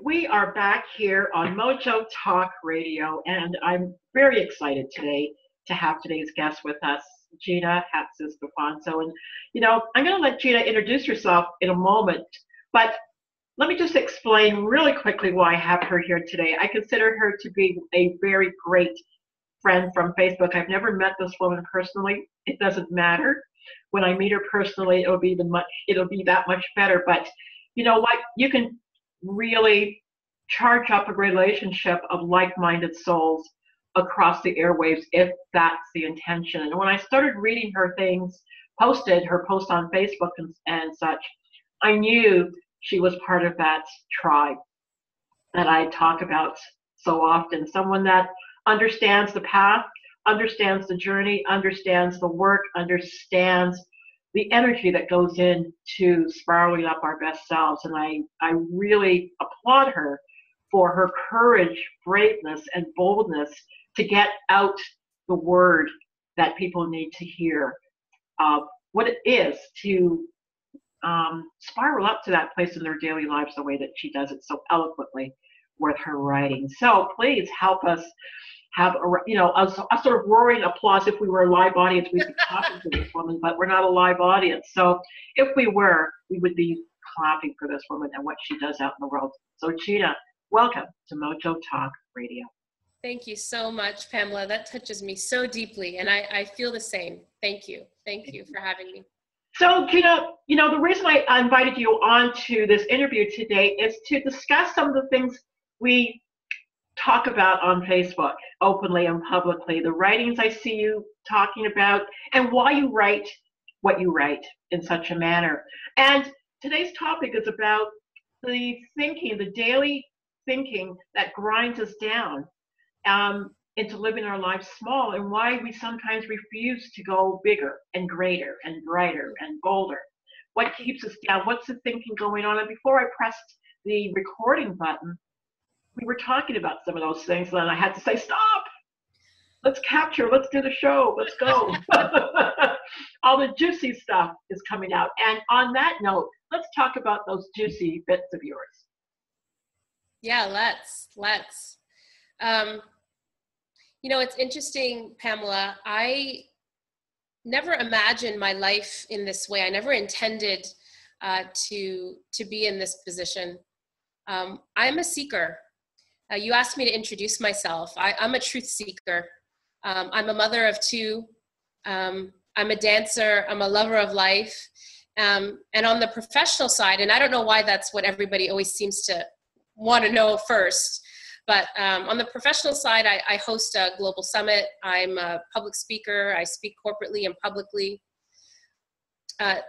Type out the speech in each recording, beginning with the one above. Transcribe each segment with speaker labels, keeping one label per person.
Speaker 1: We are back here on Mojo Talk Radio, and I'm very excited today to have today's guest with us, Gina, Hatzis, DiFonzo. And, I'm going to let Gina introduce herself in a moment, but let me just explain really quickly why I have her here today. I consider her to be a very great friend from Facebook. I've never met this woman personally. It doesn't matter. When I meet her personally, it'll be that much better. But you know what? You can really charge up a relationship of like-minded souls across the airwaves if that's the intention. And when I started reading her things, her post on Facebook and such, I knew she was part of that tribe that I talk about so often. Someone that understands the path, understands the journey, understands the work, understands the energy that goes into spiraling up our best selves. And I really applaud her for her courage, braveness, and boldness to get out the word that people need to hear, what it is to spiral up to that place in their daily lives the way that she does it so eloquently with her writing. So please help us have a sort of roaring applause. If we were a live audience, we'd be clapping for this woman, but we're not a live audience. So if we were, we would be clapping for this woman and what she does out in the world. So Gina, welcome to Mojo Talk Radio.
Speaker 2: Thank you so much, Pamela. That touches me so deeply, and I feel the same. Thank you. Thank you for having me.
Speaker 1: So Gina, the reason I invited you on to this interview today is to discuss some of the things we talk about on Facebook openly and publicly, the writings I see you talking about, and why you write what you write in such a manner. And today's topic is about the thinking, the daily thinking that grinds us down into living our lives small, and why we sometimes refuse to go bigger and greater and brighter and bolder. What keeps us down? What's the thinking going on? And before I pressed the recording button, we were talking about some of those things, and I had to say, stop, let's do the show, let's go. All the juicy stuff is coming out. And on that note, let's talk about those juicy bits of yours.
Speaker 2: Yeah, let's. It's interesting, Pamela. I never imagined my life in this way. I never intended to be in this position. I'm a seeker. You asked me to introduce myself. I'm a truth seeker. I'm a mother of two. I'm a dancer. I'm a lover of life. And on the professional side, and I don't know why that's what everybody always seems to want to know first, but on the professional side, I host a global summit. I'm a public speaker. I speak corporately and publicly.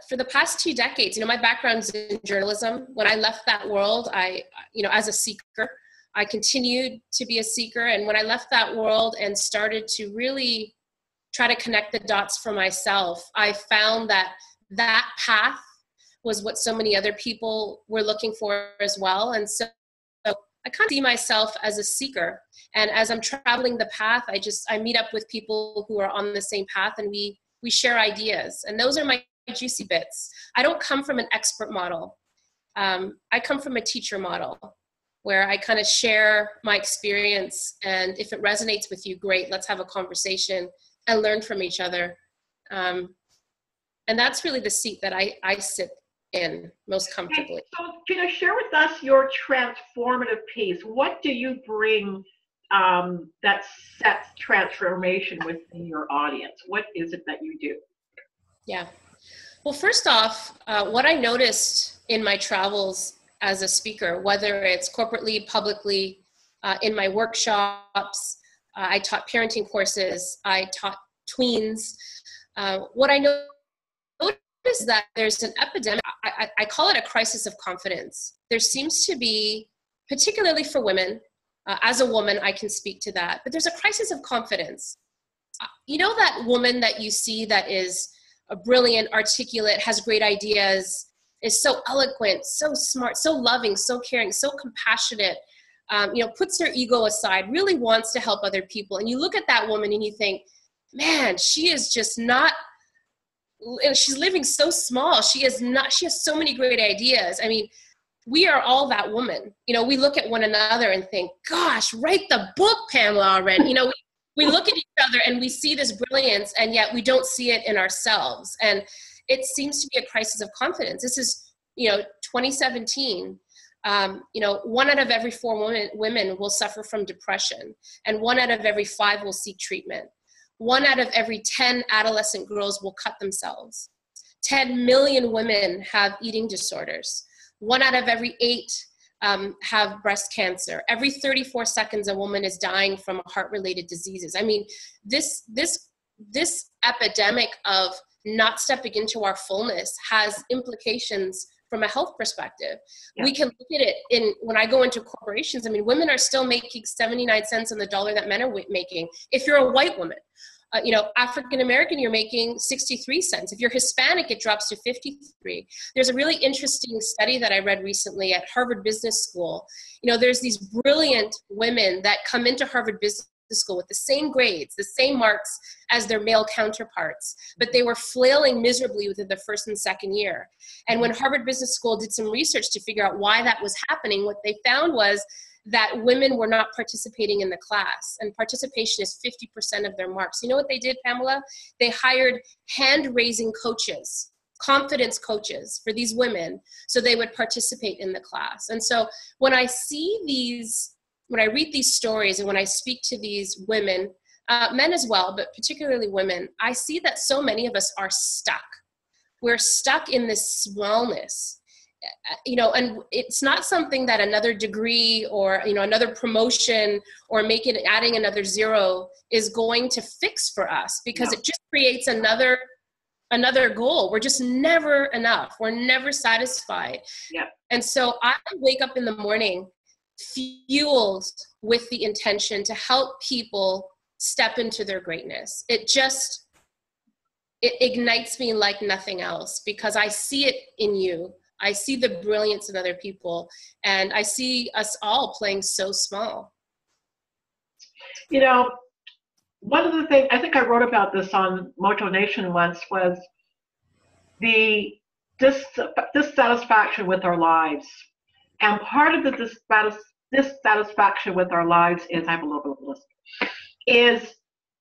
Speaker 2: For the past 2 decades, my background's in journalism. When I left that world, as a seeker, I continued to be a seeker. And when I left that world and started to really try to connect the dots for myself, I found that path was what so many other people were looking for as well. And so I kind of see myself as a seeker. And as I'm traveling the path, I meet up with people who are on the same path, and we share ideas. And those are my juicy bits. I don't come from an expert model. I come from a teacher model, where I kind of share my experience, and if it resonates with you, great, let's have a conversation and learn from each other. And that's really the seat that I sit in most comfortably.
Speaker 1: So, Gina, share with us your transformative piece. What do you bring that sets transformation within your audience? What is it that you do?
Speaker 2: Yeah. Well, first off, what I noticed in my travels as a speaker, whether it's corporately, publicly, in my workshops, I taught parenting courses, I taught tweens. What I noticed is that there's an epidemic. I call it a crisis of confidence. There seems to be, particularly for women, as a woman, I can speak to that, but there's a crisis of confidence. That woman that you see that is a brilliant, articulate, has great ideas, is so eloquent, so smart, so loving, so caring, so compassionate, puts her ego aside, really wants to help other people. And you look at that woman and you think, man, she is just not, she's living so small. She has so many great ideas. I mean, we are all that woman. You know, we look at one another and think, gosh, write the book, Pamela, already. You know, we look at each other and we see this brilliance, and yet we don't see it in ourselves. And it seems to be a crisis of confidence. This is, you know, 2017. You know, 1 out of every 4 women will suffer from depression, and 1 out of every 5 will seek treatment. 1 out of every 10 adolescent girls will cut themselves. 10 million women have eating disorders. 1 out of every 8 have breast cancer. Every 34 seconds, a woman is dying from heart-related diseases. I mean, this epidemic of not stepping into our fullness has implications from a health perspective. Yeah. We can look at it when I go into corporations. I mean, women are still making 79 cents on the dollar that men are making. If you're a white woman, you know, African-American, you're making 63 cents. If you're Hispanic, it drops to 53. There's a really interesting study that I read recently at Harvard Business School. You know, there's these brilliant women that come into Harvard Business School with the same grades, the same marks as their male counterparts, but they were flailing miserably within the first and second year. And when Harvard Business School did some research to figure out why that was happening, what they found was that women were not participating in the class, and participation is 50% of their marks. You know what they did, Pamela? They hired hand-raising coaches, confidence coaches for these women, so they would participate in the class. And so when I see these, when I read these stories and when I speak to these women, men as well, but particularly women, I see that so many of us are stuck. We're stuck in this smallness. You know, and it's not something that another degree or, you know, another promotion or adding another 0 is going to fix for us, because it just creates another goal. We're just never enough. We're never satisfied. Yeah. And so I wake up in the morning fueled with the intention to help people step into their greatness. It ignites me like nothing else, because I see it in you. I see the brilliance in other people, and I see us all playing so small.
Speaker 1: You know, one of the things, I think I wrote about this on Mojo Nation once, was the dissatisfaction with our lives. And part of the dissatisfaction with our lives is, I have a little bit of a list, is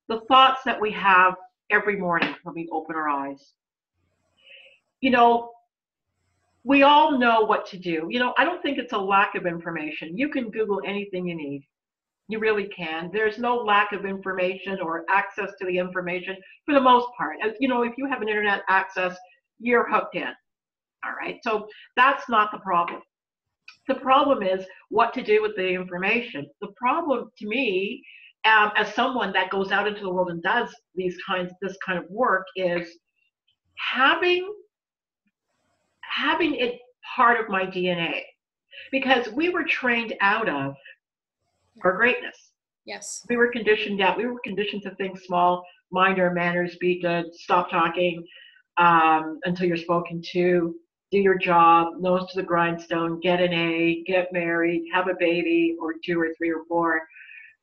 Speaker 1: the thoughts that we have every morning when we open our eyes. You know, we all know what to do. You know, I don't think it's a lack of information. You can Google anything you need. You really can. There's no lack of information or access to the information for the most part. You know, if you have an internet access, you're hooked in. All right. So that's not the problem. The problem is what to do with the information. The problem to me, as someone that goes out into the world and does this kind of work, is having it part of my DNA, because we were trained out of our greatness.
Speaker 2: Yes.
Speaker 1: We were conditioned out. We were conditioned to think small, mind our manners, be good, stop talking until you're spoken to, do your job, nose to the grindstone, get an A, get married, have a baby, or 2 or 3 or 4,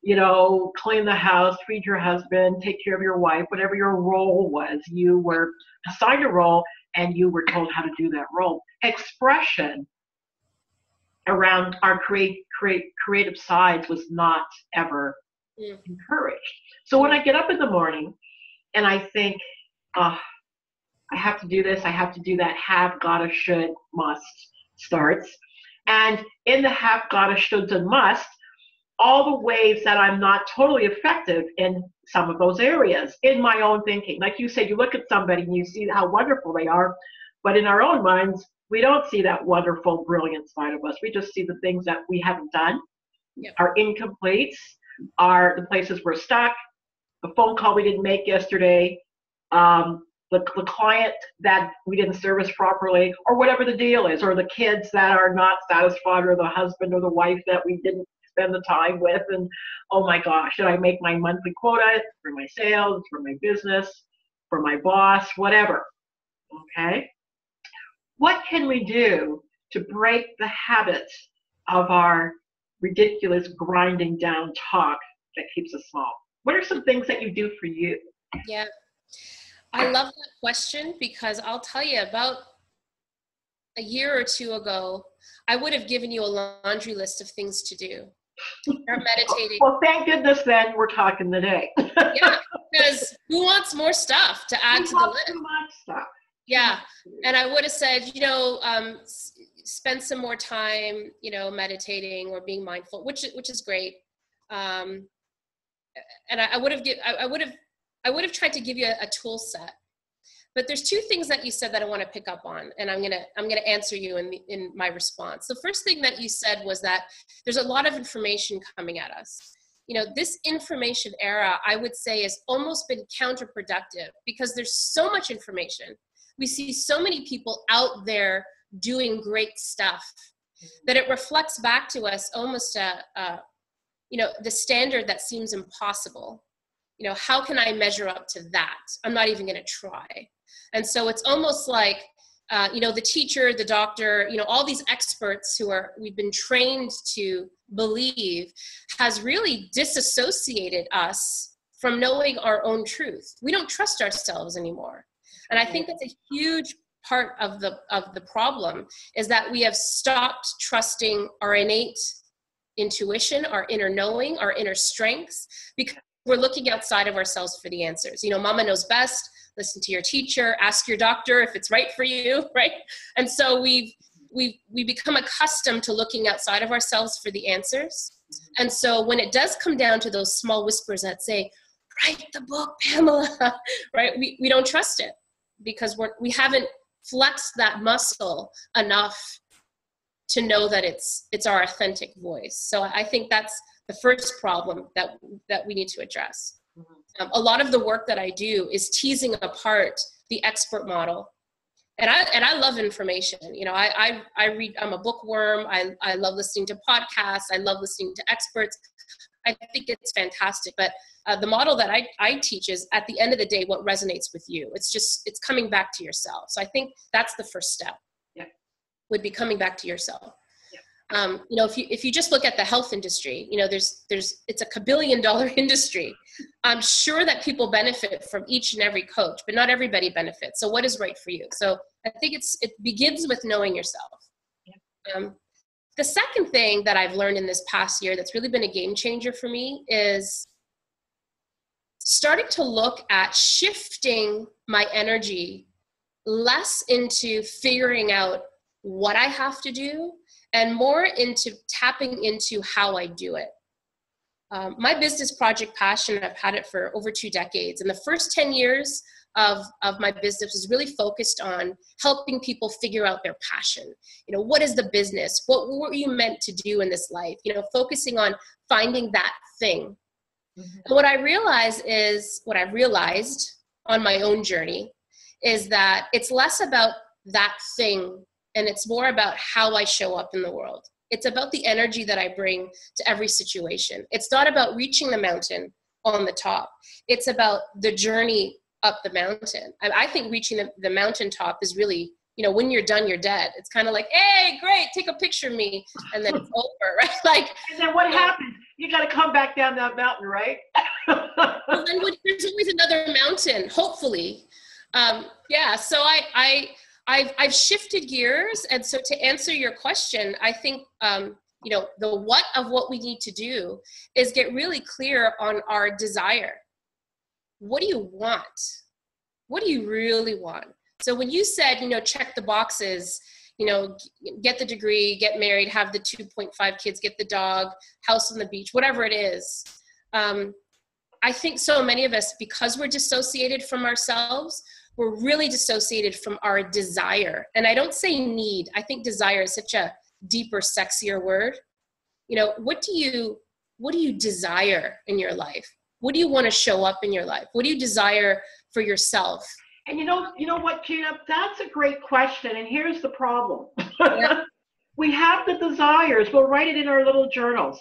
Speaker 1: you know, clean the house, feed your husband, take care of your wife, whatever your role was. You were assigned a role, and you were told how to do that role. Expression around our creative sides was not ever encouraged. So when I get up in the morning and I think, I have to do this, I have to do that, have, gotta, should, must starts. And in the have, gotta, shoulds, and must, all the ways that I'm not totally effective in some of those areas in my own thinking. Like you said, you look at somebody and you see how wonderful they are, but in our own minds, we don't see that wonderful, brilliant side of us. We just see the things that we haven't done, our incompletes, are the places we're stuck, the phone call we didn't make yesterday, the client that we didn't service properly, or whatever the deal is, or the kids that are not satisfied, or the husband or the wife that we didn't spend the time with. And oh my gosh, should I make my monthly quota for my sales, for my business, for my boss, whatever? Okay. What can we do to break the habits of our ridiculous grinding down talk that keeps us small? What are some things that you do for you?
Speaker 2: Yeah, I love that question, because I'll tell you, about a year or two ago, I would have given you a laundry list of things to do. Start meditating.
Speaker 1: Well, thank goodness then we're talking today.
Speaker 2: Yeah, because who wants more stuff to add to the list?
Speaker 1: Too much stuff.
Speaker 2: Yeah, and I would have said, spend some more time, meditating or being mindful, which is great. And I would have tried to give you a tool set. But there's two things that you said that I want to pick up on, and I'm gonna answer you in my response. The first thing that you said was that there's a lot of information coming at us. This information era, I would say, has almost been counterproductive because there's so much information. We see so many people out there doing great stuff that it reflects back to us almost the standard that seems impossible. How can I measure up to that? I'm not even going to try. And so it's almost like, the teacher, the doctor, all these experts we've been trained to believe has really disassociated us from knowing our own truth. We don't trust ourselves anymore. And I think that's a huge part of the problem, is that we have stopped trusting our innate intuition, our inner knowing, our inner strengths, because we're looking outside of ourselves for the answers. Mama knows best. Listen to your teacher, ask your doctor if it's right for you, right? And so we become accustomed to looking outside of ourselves for the answers. And so when it does come down to those small whispers that say, write the book, Pamela, right? We don't trust it because we haven't flexed that muscle enough to know that it's our authentic voice. So I think that's the first problem that we need to address. A lot of the work that I do is teasing apart the expert model. And I love information. I read, I'm a bookworm. I love listening to podcasts. I love listening to experts. I think it's fantastic. But the model that I teach is, at the end of the day, what resonates with you. It's coming back to yourself. So I think that's the first step. Yeah. Would be coming back to yourself. If you just look at the health industry, it's a $1 billion industry. I'm sure that people benefit from each and every coach, but not everybody benefits. So what is right for you? So I think it begins with knowing yourself. Yeah. The second thing that I've learned in this past year that's really been a game changer for me is starting to look at shifting my energy less into figuring out what I have to do and more into tapping into how I do it. My business, Project Passion, I've had it for over 2 decades. And the first 10 years of my business was really focused on helping people figure out their passion. What is the business? What were you meant to do in this life? Focusing on finding that thing. Mm-hmm. And what I realized on my own journey is that it's less about that thing, and it's more about how I show up in the world. It's about the energy that I bring to every situation. It's not about reaching the mountain on the top. It's about the journey up the mountain. I think reaching the mountaintop is really, when you're done, you're dead. It's kind of like, hey, great, take a picture of me, and then it's over, right?
Speaker 1: And then what happens? You got to come back down that mountain, right?
Speaker 2: Well, then there's always another mountain, hopefully. So I've shifted gears. And so to answer your question, I think, the what of what we need to do is get really clear on our desire. What do you want? What do you really want? So when you said, check the boxes, get the degree, get married, have the 2.5 kids, get the dog, house on the beach, whatever it is. I think so many of us, because we're dissociated from ourselves, we're really dissociated from our desire. And I don't say need. I think desire is such a deeper, sexier word. What do you desire in your life? What do you want to show up in your life? What do you desire for yourself?
Speaker 1: And you know what, Gina? That's a great question. And here's the problem.
Speaker 2: Yeah.
Speaker 1: We have the desires. We'll write it in our little journals.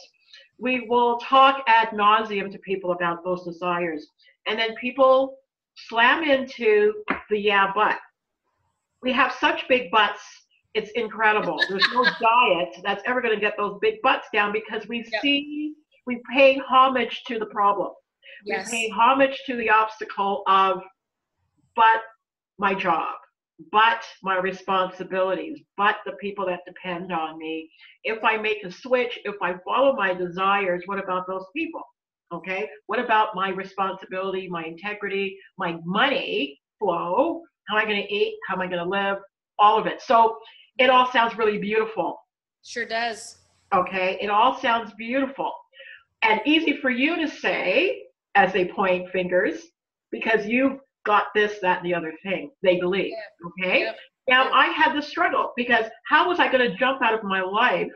Speaker 1: We will talk ad nauseum to people about those desires. And then people slam into the yeah, but. We have such big butts. It's incredible. There's no diet that's ever going to get those big butts down, because we pay homage to the problem. Yes. We pay homage to the obstacle of, but my job, but my responsibilities, but the people that depend on me. If I make a switch, if I follow my desires, what about those people? Okay. What about my responsibility, my integrity, my money flow? How am I going to eat? How am I going to live? All of it. So it all sounds really beautiful.
Speaker 2: Sure does.
Speaker 1: Okay. It all sounds beautiful and easy for you to say as they point fingers because you've got this, that, and the other thing, they believe.
Speaker 2: Yeah.
Speaker 1: Okay.
Speaker 2: Yep.
Speaker 1: Now
Speaker 2: Yep.
Speaker 1: I had this struggle because how was I going to jump out of my life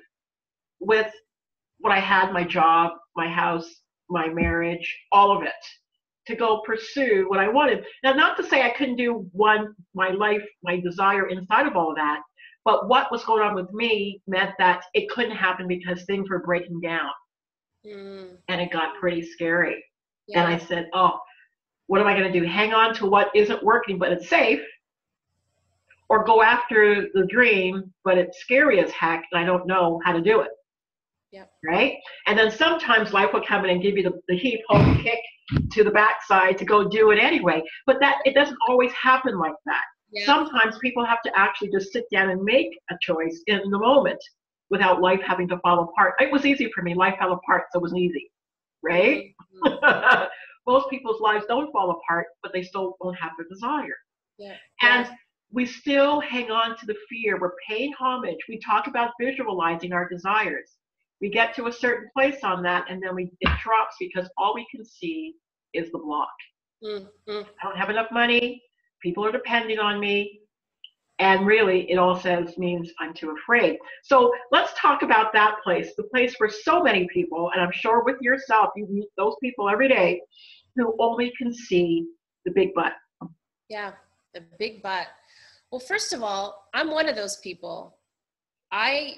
Speaker 1: with what I had, my job, my house, my marriage, all of it, to go pursue what I wanted. Now, not to say I couldn't do my life, my desire inside of all of that, but what was going on with me meant that it couldn't happen because things were breaking down.
Speaker 2: Mm.
Speaker 1: And it got pretty scary.
Speaker 2: Yeah.
Speaker 1: And I said, oh, what am I going to do? Hang on to what isn't working, but it's safe, or go after the dream, but it's scary as heck, and I don't know how to do it.
Speaker 2: Yeah.
Speaker 1: Right? And then sometimes life will come in and give you the heap hole kick to the backside to go do it anyway. But that it doesn't always happen like that.
Speaker 2: Yeah.
Speaker 1: Sometimes people have to actually just sit down and make a choice in the moment without life having to fall apart. It was easy for me. Life fell apart, so it was easy. Right? Mm-hmm. Most people's lives don't fall apart, but they still don't have their desire.
Speaker 2: Yeah.
Speaker 1: And we still hang on to the fear. We're paying homage. We talk about visualizing our desires. We get to a certain place on that, and then it drops because all we can see is the block.
Speaker 2: Mm-hmm.
Speaker 1: I don't have enough money. People are depending on me. And really, it all means I'm too afraid. So let's talk about that place, the place where so many people, and I'm sure with yourself, you meet those people every day who only can see the big but.
Speaker 2: Yeah, the big but. Well, first of all, I'm one of those people. I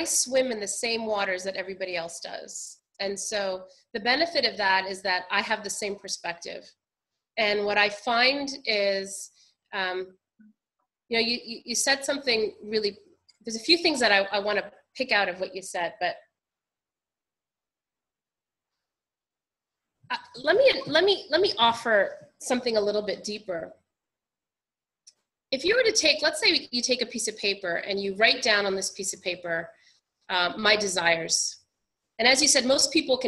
Speaker 2: swim in the same waters that everybody else does. And so the benefit of that is that I have the same perspective. And what I find is, you said something really, there's a few things that I want to pick out of what you said, but let me offer something a little bit deeper. If you were to take, let's say you take a piece of paper and you write down on this piece of paper, my desires. And as you said, many people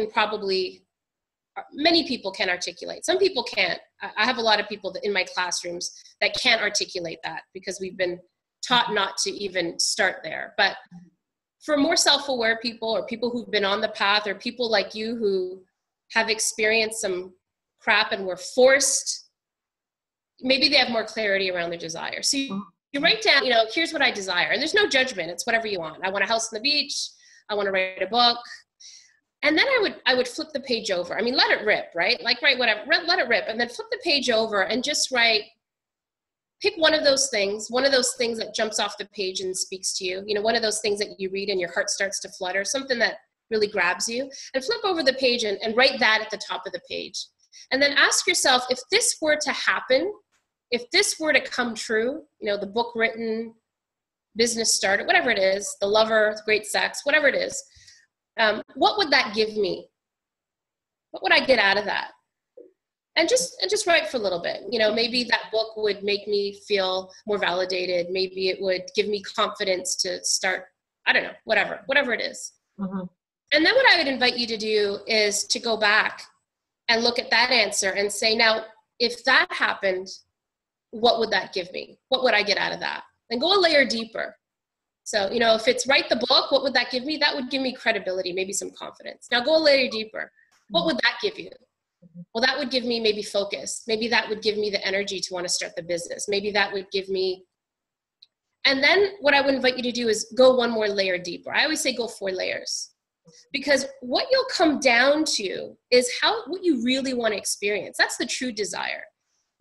Speaker 2: can articulate. Some people can't. I have a lot of people in my classrooms that can't articulate that because we've been taught not to even start there. But for more self-aware people or people who've been on the path or people like you who have experienced some crap and were forced, maybe they have more clarity around their desire. So you write down, here's what I desire. And there's no judgment. It's whatever you want. I want a house on the beach. I want to write a book. And then I would flip the page over. I mean, let it rip, right? Like write whatever, let it rip. And then flip the page over and just pick one of those things that jumps off the page and speaks to you. One of those things that you read and your heart starts to flutter, something that really grabs you. And flip over the page and write that at the top of the page. And then ask yourself, if this were to happen, if this were to come true, the book written, business started, whatever it is, the lover, great sex, whatever it is, what would that give me? What would I get out of that? And just write for a little bit. Maybe that book would make me feel more validated. Maybe it would give me confidence to start, I don't know, whatever it is. Mm-hmm. And then what I would invite you to do is to go back and look at that answer and say, now, if that happened, what would that give me? What would I get out of that? And go a layer deeper. So, if it's write the book, what would that give me? That would give me credibility, maybe some confidence. Now go a layer deeper. What would that give you? Well, that would give me maybe focus. Maybe that would give me the energy to want to start the business. Maybe that would give me, and then what I would invite you to do is go one more layer deeper. I always say go 4 layers. Because what you'll come down to is what you really want to experience. That's the true desire.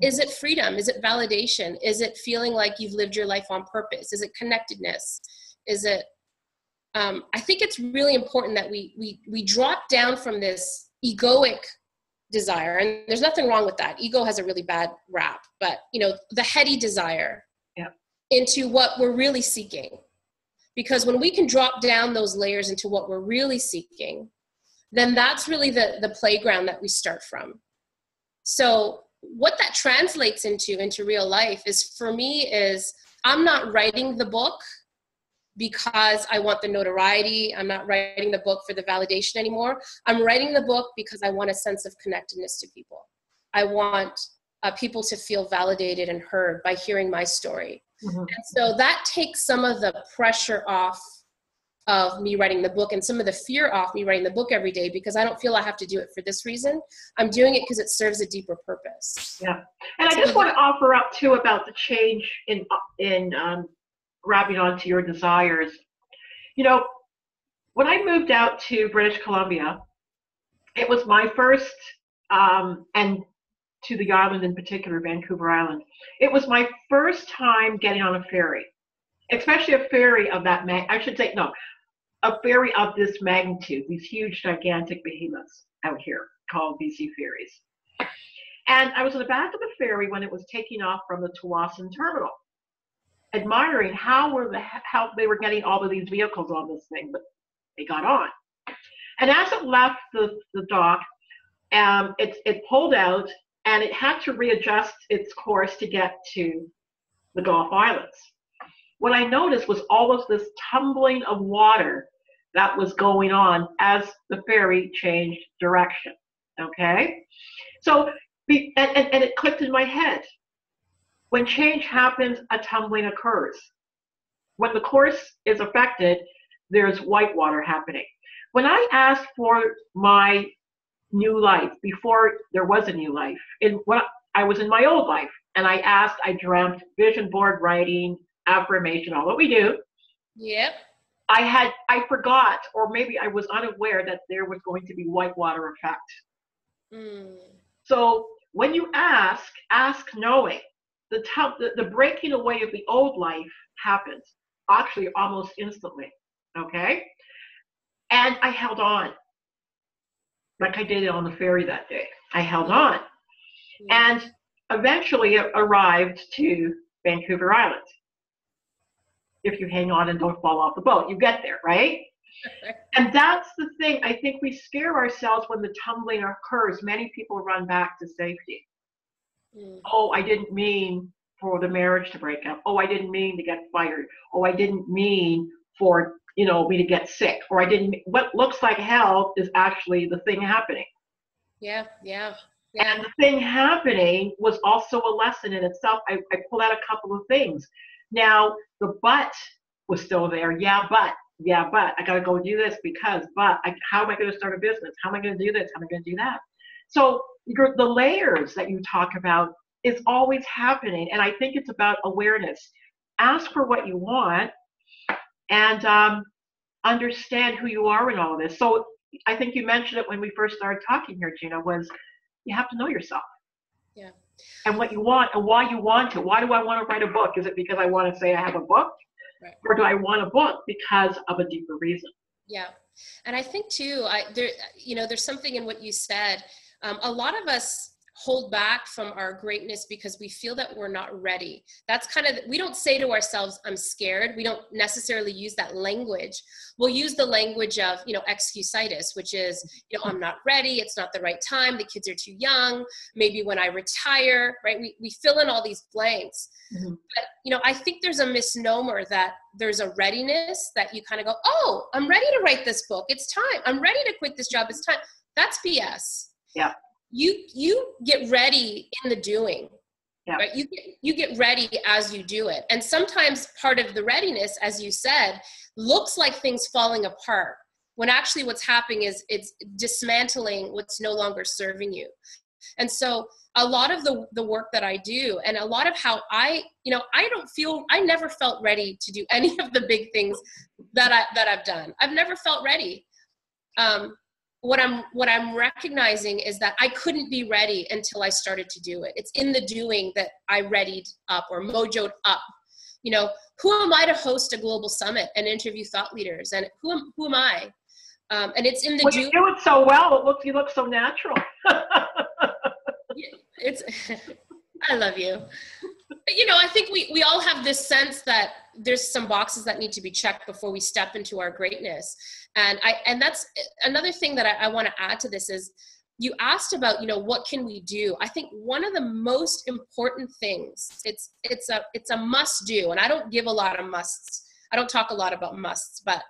Speaker 2: Is it freedom? Is it validation? Is it feeling like you've lived your life on purpose? Is it connectedness? Is it, I think it's really important that we drop down from this egoic desire, and there's nothing wrong with that. Ego has a really bad rap, but the heady desire into what we're really seeking. Because when we can drop down those layers into what we're really seeking, then that's really the playground that we start from. So what that translates into real life is, for me, is I'm not writing the book because I want the notoriety. I'm not writing the book for the validation anymore. I'm writing the book because I want a sense of connectedness to people. I want people to feel validated and heard by hearing my story. Mm-hmm. And so that takes some of the pressure off of me writing the book and some of the fear off me writing the book every day, because I don't feel I have to do it for this reason. I'm doing it because it serves a deeper purpose.
Speaker 1: Yeah. And I just want to offer up too about the change in grabbing onto your desires. You know, when I moved out to British Columbia, it was my first, and to the island in particular, Vancouver Island, it was my first time getting on a ferry, especially a ferry of that, a ferry of this magnitude, these huge, gigantic behemoths out here called BC ferries. And I was in the back of the ferry when it was taking off from the Tawasin terminal, admiring how they were getting all of these vehicles on this thing, but they got on. And as it left the dock, it pulled out, and it had to readjust its course to get to the Gulf Islands. What I noticed was all of this tumbling of water that was going on as the ferry changed direction, okay? So, and it clicked in my head. When change happens, a tumbling occurs. When the course is affected, there's white water happening. When I asked for my new life, before there was a new life, I was in my old life, and I dreamt vision board writing, affirmation, all that we do.
Speaker 2: Yep.
Speaker 1: I forgot, or maybe I was unaware that there was going to be whitewater effect. Mm. So when you ask knowing. The breaking away of the old life happens actually almost instantly, okay? And I held on, like I did on the ferry that day. I held on, and eventually it arrived to Vancouver Island. If you hang on and don't fall off the boat, you get there, right? And that's the thing. I think we scare ourselves when the tumbling occurs. Many people run back to safety. Oh, I didn't mean for the marriage to break up. Oh, I didn't mean to get fired. Oh, I didn't mean for, me to get sick. Or what looks like hell is actually the thing happening.
Speaker 2: Yeah.
Speaker 1: And the thing happening was also a lesson in itself. I pulled out a couple of things. Now, the but was still there. Yeah, but I got to go do this because, how am I going to start a business? How am I going to do this? How am I going to do that? So the layers that you talk about is always happening. And I think it's about awareness. Ask for what you want and understand who you are in all of this. So I think you mentioned it when we first started talking here, Gina, was you have to know yourself.
Speaker 2: Yeah.
Speaker 1: And what you want and why you want it. Why do I want to write a book? Is it because I want to say I have a book? Right. Or do I want a book because of a deeper reason?
Speaker 2: Yeah. And I think too, there's something in what you said. A lot of us hold back from our greatness because we feel that we're not ready. That's we don't say to ourselves, I'm scared. We don't necessarily use that language. We'll use the language of, excusitis, which is, I'm not ready. It's not the right time. The kids are too young. Maybe when I retire, right? We fill in all these blanks. Mm-hmm. But, I think there's a misnomer that there's a readiness that you kind of go, oh, I'm ready to write this book. It's time. I'm ready to quit this job. It's time. That's BS.
Speaker 1: Yeah.
Speaker 2: You get ready in the doing,
Speaker 1: yeah.
Speaker 2: Right? You get ready as you do it. And sometimes part of the readiness, as you said, looks like things falling apart, when actually what's happening is it's dismantling what's no longer serving you. And so a lot of the work that I do, and a lot of how I never felt ready to do any of the big things that I've done. I've never felt ready. What I'm recognizing is that I couldn't be ready until I started to do it. It's in the doing that I readied up or mojoed up. Who am I to host a global summit and interview thought leaders? And who am I? And it's in the doing.
Speaker 1: You do it so well. You look so natural.
Speaker 2: I love you. But, I think we all have this sense that there's some boxes that need to be checked before we step into our greatness. And that's another thing that I want to add to this is you asked about, you know, what can we do? I think one of the most important things, it's a must do. And I don't give a lot of musts. I don't talk a lot about musts, but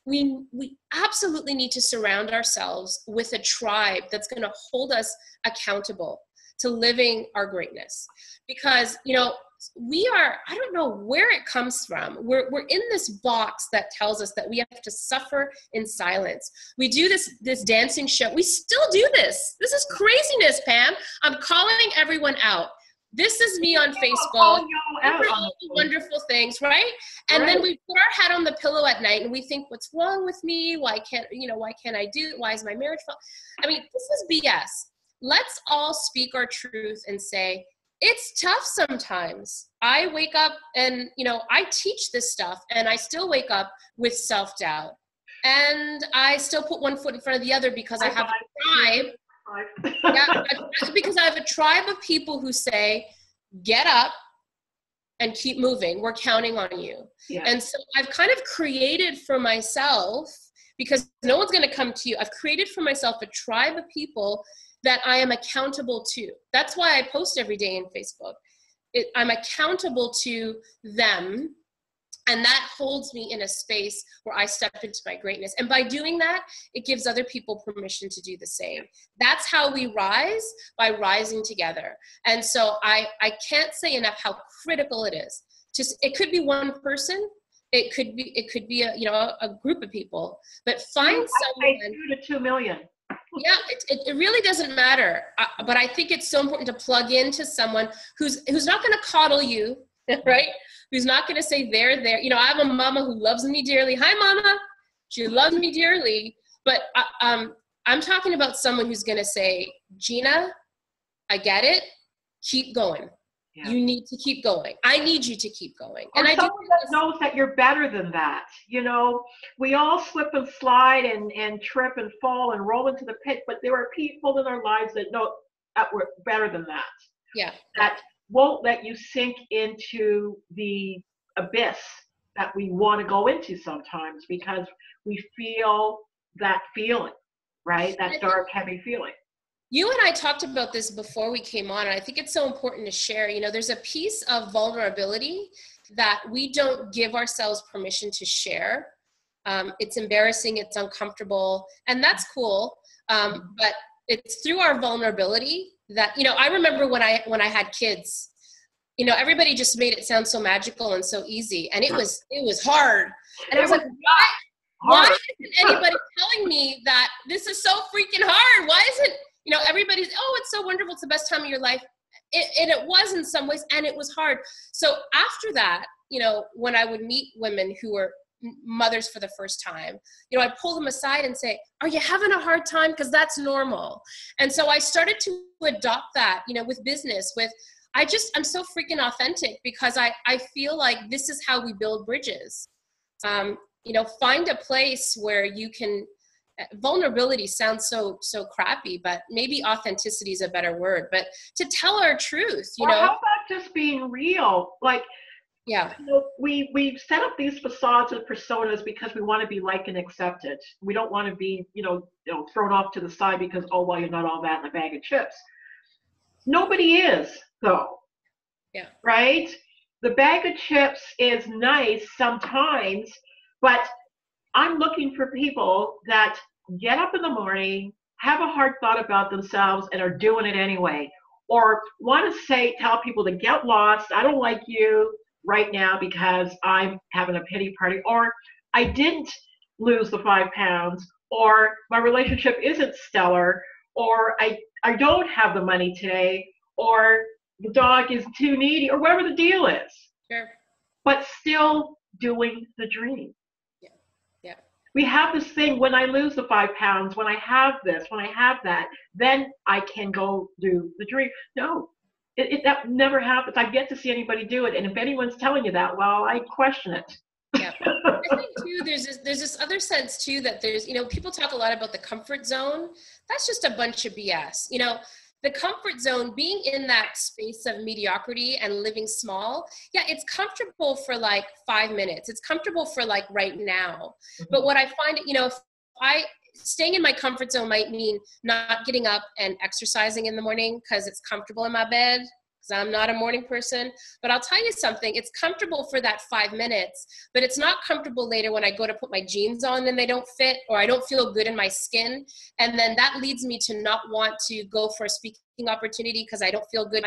Speaker 2: we absolutely need to surround ourselves with a tribe that's going to hold us accountable to living our greatness. Because, you know, I don't know where it comes from. We're in this box that tells us that we have to suffer in silence. We do this dancing show. We still do this. This is craziness, Pam. I'm calling everyone out. This is me on Facebook. All the wonderful things, right? And then we put our head on the pillow at night and we think, what's wrong with me? Why can't I do it? Why is my marriage fall? I mean, this is BS. Let's all speak our truth and say, it's tough sometimes. I wake up and, you know, I teach this stuff and I still wake up with self-doubt. And I still put one foot in front of the other because I have a tribe. Yeah, because I have a tribe of people who say, get up and keep moving. We're counting on you. Yeah. And so I've kind of created for myself, because no one's going to come to you, I've created for myself a tribe of people that I am accountable to. That's why I post every day in Facebook. I'm accountable to them, and that holds me in a space where I step into my greatness. And by doing that, it gives other people permission to do the same. That's how we rise, by rising together. And so I can't say enough how critical it is. It could be one person, it could be a group of people, but find someone.
Speaker 1: 2 to 2 million.
Speaker 2: Yeah, it really doesn't matter. But I think it's so important to plug into someone who's not going to coddle you, right? Who's not going to say they're there. You know, I have a mama who loves me dearly. Hi, mama. She loves me dearly. But I'm talking about someone who's going to say, Gina, I get it. Keep going. Yeah. You need to keep going. I need you to keep going.
Speaker 1: And I someone that knows that you're better than that. You know, we all slip and slide and trip and fall and roll into the pit, but there are people in our lives that know that we're better than that.
Speaker 2: Yeah.
Speaker 1: That won't let you sink into the abyss that we want to go into sometimes, because we feel that feeling, right? That dark, heavy feeling.
Speaker 2: You and I talked about this before we came on, and I think it's so important to share. You know, there's a piece of vulnerability that we don't give ourselves permission to share. It's embarrassing, it's uncomfortable, and that's cool. But it's through our vulnerability that, you know, I remember when I had kids, you know, everybody just made it sound so magical and so easy, and it was hard. And I was like, why isn't anybody telling me that this is so freaking hard? Why isn't, you know, everybody's, oh, it's so wonderful, it's the best time of your life. It was in some ways, and it was hard. So after that, you know, when I would meet women who were mothers for the first time, you know, I'd pull them aside and say, are you having a hard time? Because that's normal. And so I started to adopt that, you know, with business, I'm so freaking authentic, because I feel like this is how we build bridges. You know, find a place where you can, vulnerability sounds so crappy, but maybe authenticity is a better word, but to tell our truth, you know.
Speaker 1: How about just being real? Like,
Speaker 2: yeah,
Speaker 1: you know, we've set up these facades and personas because we want to be liked and accepted. We don't want to be, you know, thrown off to the side because, oh, well, you're not all that in a bag of chips. Nobody is, though.
Speaker 2: Yeah.
Speaker 1: Right? The bag of chips is nice sometimes, but I'm looking for people that get up in the morning, have a hard thought about themselves, and are doing it anyway. Or want to tell people to get lost. I don't like you right now because I'm having a pity party. Or I didn't lose the 5 pounds. Or my relationship isn't stellar. Or I don't have the money today. Or the dog is too needy. Or whatever the deal is.
Speaker 2: Sure.
Speaker 1: But still doing the dream.
Speaker 2: Yeah.
Speaker 1: We have this thing, when I lose the 5 pounds, when I have this, when I have that, then I can go do the dream. No, that never happens. I've yet to see anybody do it. And if anyone's telling you that, well, I question it.
Speaker 2: Yeah. I think too, there's this other sense too, that there's, you know, people talk a lot about the comfort zone. That's just a bunch of BS. You know, the comfort zone, being in that space of mediocrity and living small, yeah, it's comfortable for like 5 minutes. It's comfortable for like right now. Mm-hmm. But what I find, you know, staying in my comfort zone might mean not getting up and exercising in the morning because it's comfortable in my bed, because I'm not a morning person. But I'll tell you something, it's comfortable for that 5 minutes, but it's not comfortable later when I go to put my jeans on and they don't fit, or I don't feel good in my skin. And then that leads me to not want to go for a speaking opportunity because I don't feel good.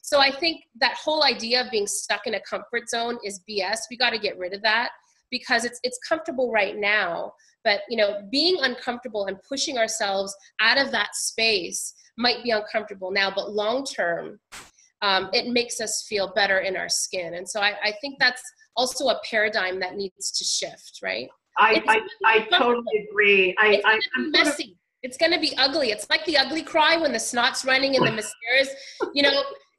Speaker 2: So I think that whole idea of being stuck in a comfort zone is BS. We got to get rid of that because it's comfortable right now. But, being uncomfortable and pushing ourselves out of that space might be uncomfortable now, but long term, it makes us feel better in our skin. And so I think that's also a paradigm that needs to shift, right?
Speaker 1: I totally agree.
Speaker 2: I'm messy. It's going to be ugly. It's like the ugly cry when the snot's running and the mascara's,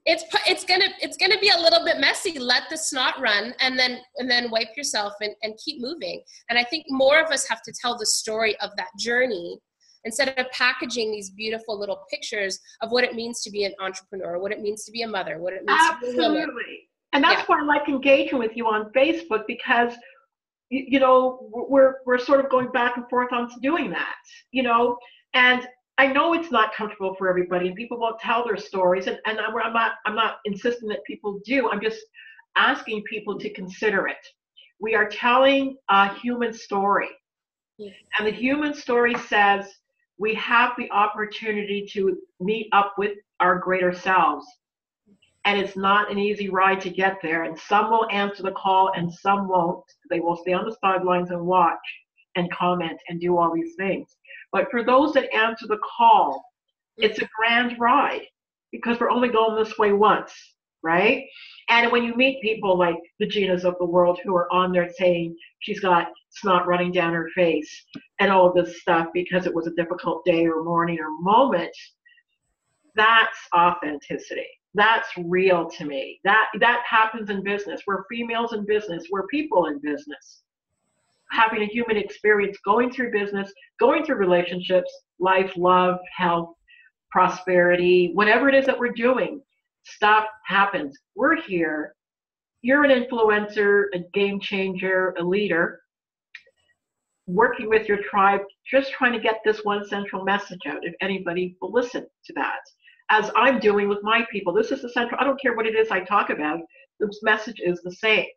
Speaker 2: it's going to be a little bit messy. Let the snot run and then wipe yourself and keep moving. And I think more of us have to tell the story of that journey instead of packaging these beautiful little pictures of what it means to be an entrepreneur, what it means to be a mother, what it means to be a woman.
Speaker 1: Absolutely. And that's why I like engaging with you on Facebook, because we're sort of going back and forth on doing that, and I know it's not comfortable for everybody, and people won't tell their stories, and I'm not insisting that people do. I'm just asking people to consider it. We are telling a human story, and the human story says we have the opportunity to meet up with our greater selves. And it's not an easy ride to get there. And some will answer the call and some won't. They will stay on the sidelines and watch and comment and do all these things. But for those that answer the call, it's a grand ride because we're only going this way once, right? And when you meet people like the Ginas of the world who are on there saying she's got snot running down her face and all of this stuff because it was a difficult day or morning or moment, that's authenticity. That's real to me. That happens in business. We're females in business. We're people in business. Having a human experience, going through business, going through relationships, life, love, health, prosperity, whatever it is that we're doing, stuff happens. We're here. You're an influencer, a game changer, a leader, working with your tribe, just trying to get this one central message out, if anybody will listen to that. As I'm doing with my people. This is the central, I don't care what it is I talk about, the message is the same.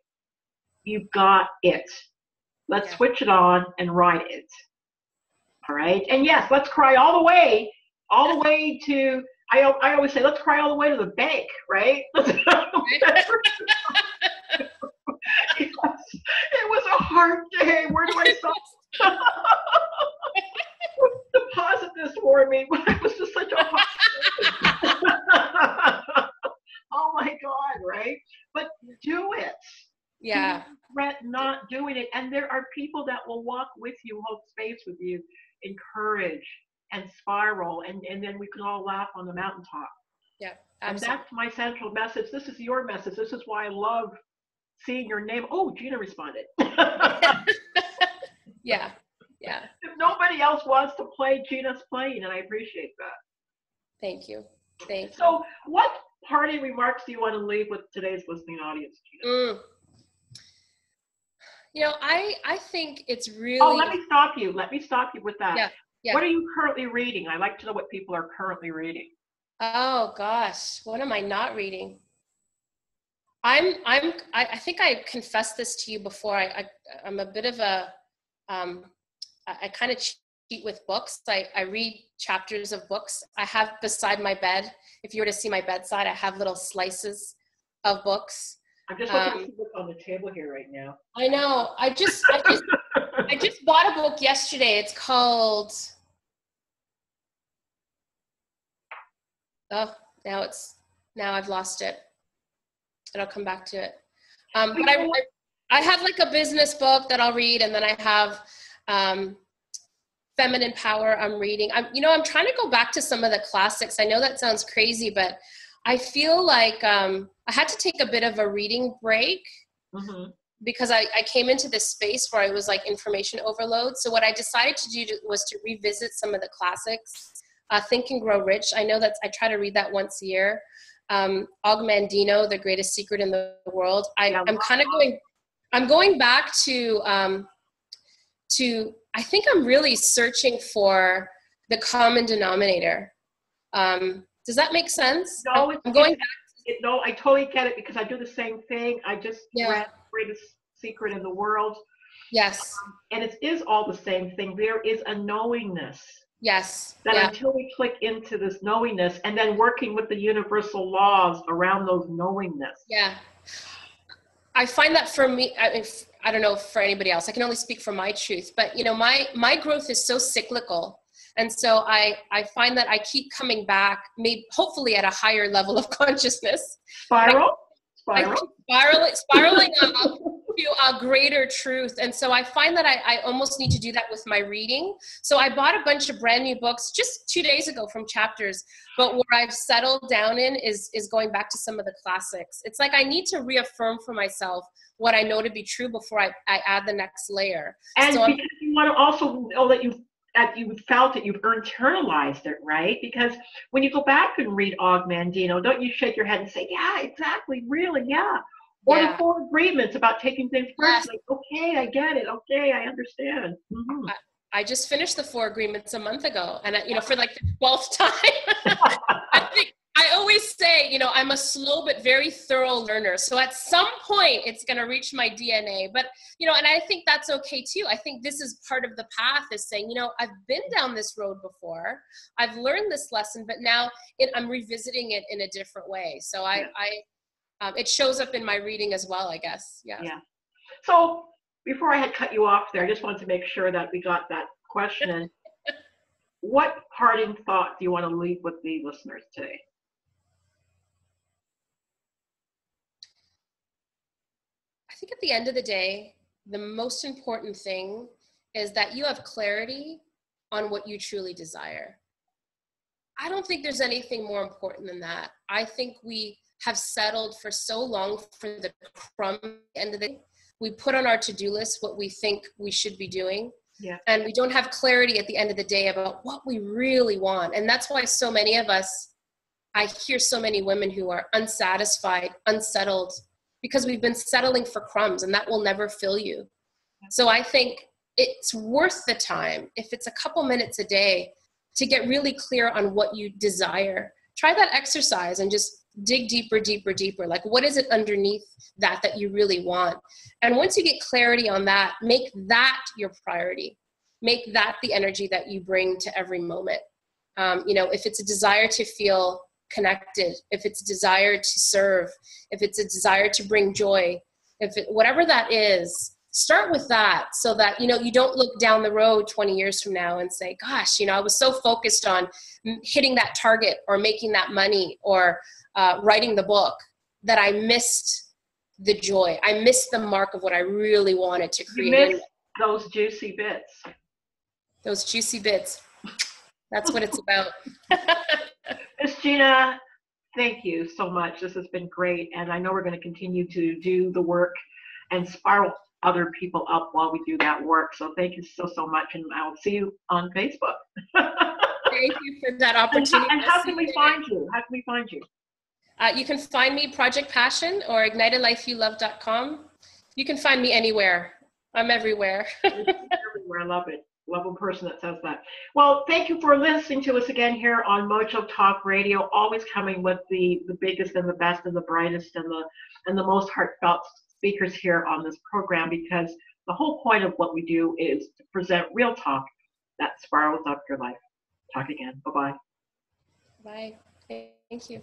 Speaker 1: You've got it. Let's switch it on and ride it. All right? And yes, let's cry all the way to, I always say, let's cry all the way to the bank, right? It was a hard day. Where do I start? Deposit this for me. It was just such a hard oh my God, right? But do it.
Speaker 2: Yeah.
Speaker 1: Don't regret not doing it. And there are people that will walk with you, hold space with you, encourage and spiral, and then we can all laugh on the mountaintop.
Speaker 2: Yeah,
Speaker 1: absolutely. And that's my central message. This is your message. This is why I love seeing your name. Oh, Gina responded.
Speaker 2: Yeah.
Speaker 1: If nobody else wants to play, Gina's playing, and I appreciate that.
Speaker 2: Thank you.
Speaker 1: So what parting remarks do you want to leave with today's listening audience, Gina?
Speaker 2: I think it's really...
Speaker 1: Oh, let me stop you with that.
Speaker 2: Yeah.
Speaker 1: What are you currently reading? I like to know what people are currently reading.
Speaker 2: Oh gosh, what am I not reading? I think I confessed this to you before. I'm a bit of a, I kind of cheat with books. I read chapters of books. I have beside my bed, if you were to see my bedside, I have little slices of books.
Speaker 1: I'm just looking to see what's on the table here right now.
Speaker 2: I know. I just bought a book yesterday. It's called, now I've lost it. And I'll come back to it. But I have like a business book that I'll read, and then I have Feminine Power I'm reading. I'm trying to go back to some of the classics. I know that sounds crazy, but I feel like I had to take a bit of a reading break because I came into this space where I was like information overload. So what I decided to do was to revisit some of the classics. Think and Grow Rich. I know that I try to read that once a year. Og Mandino, The Greatest Secret in the World. I'm going back to I think I'm really searching for the common denominator. Does that make sense?
Speaker 1: No,
Speaker 2: I'm going back.
Speaker 1: No, I totally get it because I do the same thing. I just read The Greatest Secret in the World.
Speaker 2: Yes.
Speaker 1: And it is all the same thing. There is a knowingness.
Speaker 2: Yes.
Speaker 1: That until we click into this knowingness and then working with the universal laws around those knowingness.
Speaker 2: Yeah. I find that for me, I don't know for anybody else, I can only speak from my truth, but you know, my growth is so cyclical. And so I find that I keep coming back, maybe hopefully at a higher level of consciousness.
Speaker 1: Spiraling
Speaker 2: up to a greater truth. And so I find that I almost need to do that with my reading. So I bought a bunch of brand new books just 2 days ago from Chapters, but where I've settled down in is going back to some of the classics. It's like I need to reaffirm for myself what I know to be true before I add the next layer.
Speaker 1: And
Speaker 2: so
Speaker 1: because you want to also know that you've felt it, you've internalized it, right? Because when you go back and read Og Mandino, don't you shake your head and say, yeah, exactly, really, yeah. Or the 4 agreements about taking things personally. Yes. Okay, I get it. Okay, I understand. Mm-hmm.
Speaker 2: I just finished the 4 agreements a month ago, and you know, for like the 12th time. I always say, you know, I'm a slow but very thorough learner. So at some point, it's going to reach my DNA. But you know, and I think that's okay too. I think this is part of the path, is saying, you know, I've been down this road before. I've learned this lesson, but now I'm revisiting it in a different way. So it shows up in my reading as well, I guess. Yeah.
Speaker 1: So before I had cut you off there, I just wanted to make sure that we got that question in. What parting thought do you want to leave with the listeners today?
Speaker 2: I think at the end of the day, the most important thing is that you have clarity on what you truly desire. I don't think there's anything more important than that. I think we have settled for so long for the crumb at the end of the day. We put on our to-do list what we think we should be doing. Yeah. And we don't have clarity at the end of the day about what we really want. And that's why so many of us, I hear so many women who are unsatisfied, unsettled, because we've been settling for crumbs, and that will never fill you. So I think it's worth the time, if it's a couple minutes a day, to get really clear on what you desire. Try that exercise and just dig deeper, deeper, deeper. Like, what is it underneath that you really want? And once you get clarity on that, make that your priority. Make that the energy that you bring to every moment. You know, if it's a desire to feel connected, if it's a desire to serve, if it's a desire to bring joy, whatever that is, start with that, so that, you know, you don't look down the road 20 years from now and say, gosh, you know, I was so focused on hitting that target or making that money or writing the book that I missed the joy. I missed the mark of what I really wanted to create.
Speaker 1: You missed those juicy bits.
Speaker 2: Those juicy bits. That's what it's about.
Speaker 1: Miss Gina, thank you so much. This has been great. And I know we're going to continue to do the work and spiral other people up while we do that work. So thank you so much. And I'll see you on Facebook.
Speaker 2: Thank you for that opportunity.
Speaker 1: And how can we find you? How can we find you?
Speaker 2: You can find me Project Passion or ignitealifeyoulove.com. You can find me anywhere. I'm everywhere.
Speaker 1: Everywhere. I love it. Love a person that says that. Well, thank you for listening to us again here on Mojo Talk Radio, always coming with the biggest and the best and the brightest and the most heartfelt speakers here on this program, because the whole point of what we do is to present real talk that spirals up your life. Talk again. Bye-bye.
Speaker 2: Bye. Thank you.